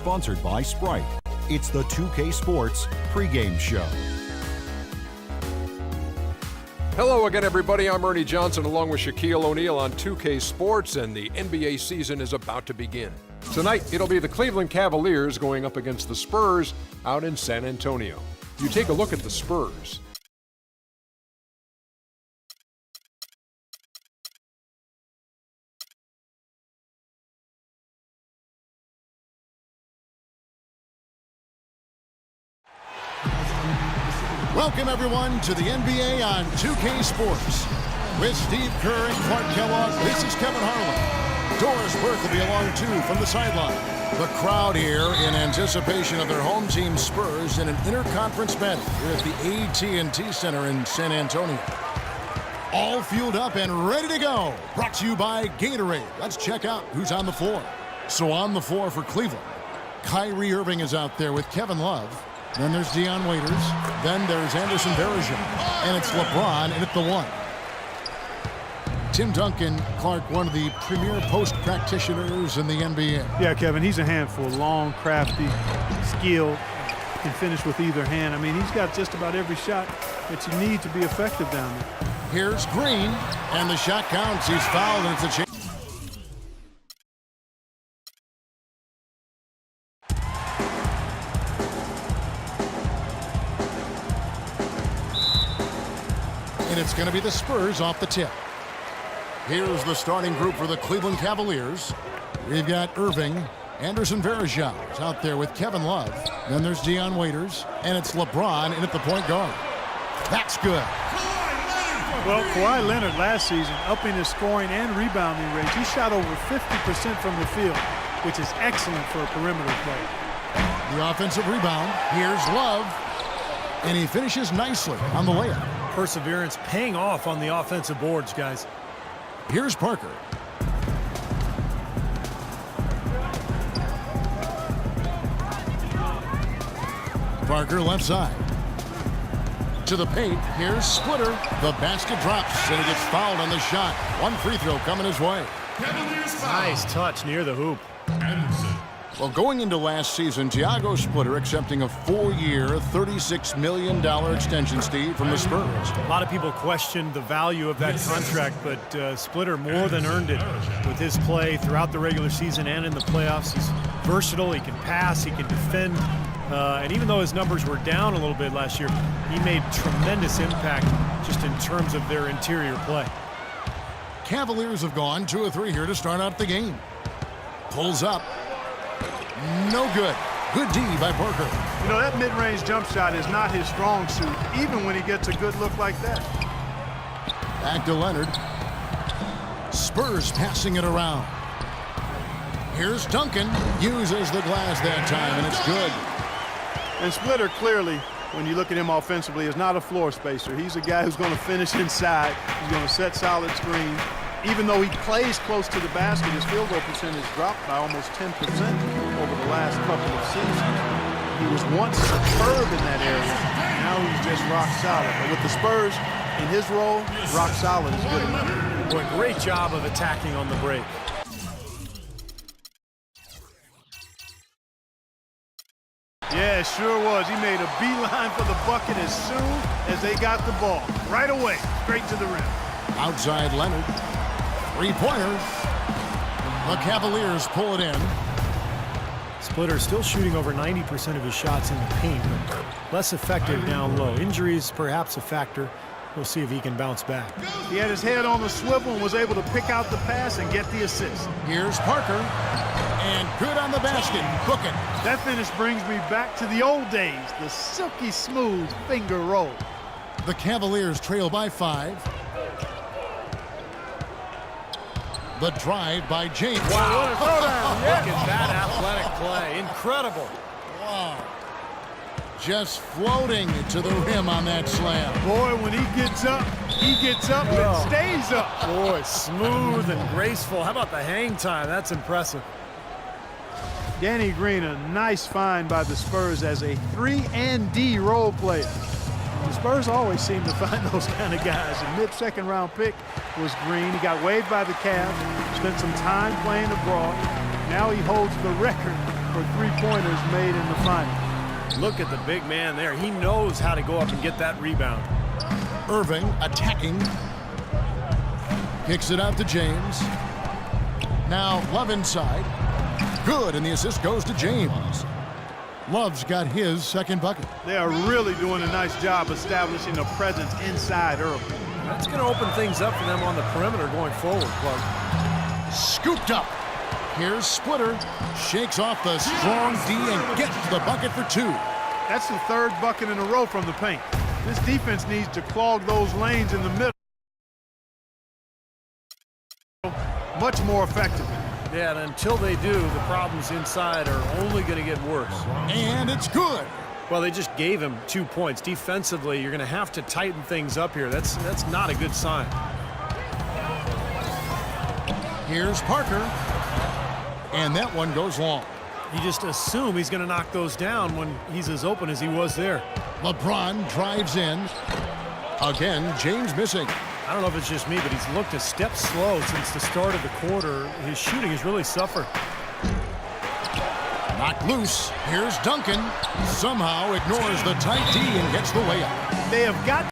sponsored by Sprite. It's the 2K Sports pregame show. Hello again, everybody. I'm Ernie Johnson along with Shaquille O'Neal on 2K Sports, and the NBA season is about to begin. Tonight, it'll be the Cleveland Cavaliers going up against the Spurs out in San Antonio. You take a look at the Spurs. Welcome, everyone, to the NBA on 2K Sports. With Steve Kerr and Clark Kellogg, this is Kevin Harlan. Doris Burke will be along, too, from the sideline. The crowd here in anticipation of their home team Spurs in an interconference battle here at the AT&T Center in San Antonio. All fueled up and ready to go. Brought to you by Gatorade. Let's check out who's on the floor. So on the floor for Cleveland, Kyrie Irving is out there with Kevin Love. Then there's Dion Waiters. Then there's Anderson Varejao. And it's LeBron in at the 1. Tim Duncan, Clark, one of the premier post practitioners in the NBA. Yeah, Kevin, he's a handful. Long, crafty, skilled, can finish with either hand. I mean, he's got just about every shot that you need to be effective down there. Here's Green, and the shot counts. He's fouled, and it's a change. And it's going to be the Spurs off the tip. Here's the starting group for the Cleveland Cavaliers. We've got Irving, Anderson Varejao is out there with Kevin Love. Then there's Dion Waiters, and it's LeBron in at the point guard. That's good. Well, Kawhi Leonard last season, upping his scoring and rebounding rate. He shot over 50% from the field, which is excellent for a perimeter player. The offensive rebound. Here's Love, and he finishes nicely on the layup. Perseverance paying off on the offensive boards, guys. Here's Parker. Parker left side. To the paint. Here's Splitter. The basket drops, and he gets fouled on the shot. One free throw coming his way. Nice touch near the hoop. Well, going into last season, Tiago Splitter accepting a 4-year, $36 million extension, Steve, from the Spurs. A lot of people questioned the value of that contract, but Splitter more than earned it with his play throughout the regular season and in the playoffs. He's versatile, he can pass, he can defend, and even though his numbers were down a little bit last year, he made tremendous impact just in terms of their interior play. Cavaliers have gone 2 of 3 here to start out the game. Pulls up. No good. Good D by Parker. You know, that mid-range jump shot is not his strong suit, even when he gets a good look like that. Back to Leonard. Spurs passing it around. Here's Duncan. Uses the glass that time, and it's good. And Splitter clearly, when you look at him offensively, is not a floor spacer. He's a guy who's going to finish inside. He's going to set solid screens. Even though he plays close to the basket, his field goal percentage dropped by almost 10% over the last couple of seasons. He was once superb in that area. Now he's just rock solid. But with the Spurs, in his role, rock solid is good enough. Boy, great job of attacking on the break. Yeah, it sure was. He made a beeline for the bucket as soon as they got the ball. Right away, straight to the rim. Outside Leonard. Three-pointer. The Cavaliers pull it in. Splitter still shooting over 90% of his shots in the paint, but less effective down low. Injuries perhaps a factor. We'll see if he can bounce back. He had his head on the swivel and was able to pick out the pass and get the assist. Here's Parker. And good on the basket. Book it. That finish brings me back to the old days, the silky smooth finger roll. The Cavaliers trail by 5. The drive by James. Wow, what a throwdown. Look at that athletic play. Incredible. Wow. Just floating to the rim on that slam. Boy, when he gets up and stays up. Boy, smooth and graceful. How about the hang time? That's impressive. Danny Green, a nice find by the Spurs as a 3-and-D role player. The Spurs always seem to find those kind of guys. A mid-second round pick was Green. He got waived by the Cavs, spent some time playing abroad. Now he holds the record for three-pointers made in the final. Look at the big man there. He knows how to go up and get that rebound. Irving attacking. Kicks it out to James. Now Love inside. Good, and the assist goes to James. Love's got his second bucket. They are really doing a nice job establishing a presence inside early. That's going to open things up for them on the perimeter going forward, Clark. Scooped up. Here's Splitter. Shakes off the strong D and gets the bucket for two. That's the third bucket in a row from the paint. This defense needs to clog those lanes in the middle much more effectively. Yeah, and until they do, the problems inside are only going to get worse. And it's good. Well, they just gave him 2 points. Defensively, you're going to have to tighten things up here. That's not a good sign. Here's Parker. And that one goes long. You just assume he's going to knock those down when he's as open as he was there. LeBron drives in. Again, James missing. I don't know if it's just me, but he's looked a step slow since the start of the quarter. His shooting has really suffered. Knocked loose. Here's Duncan. Somehow ignores the tight D and gets the layup. They have got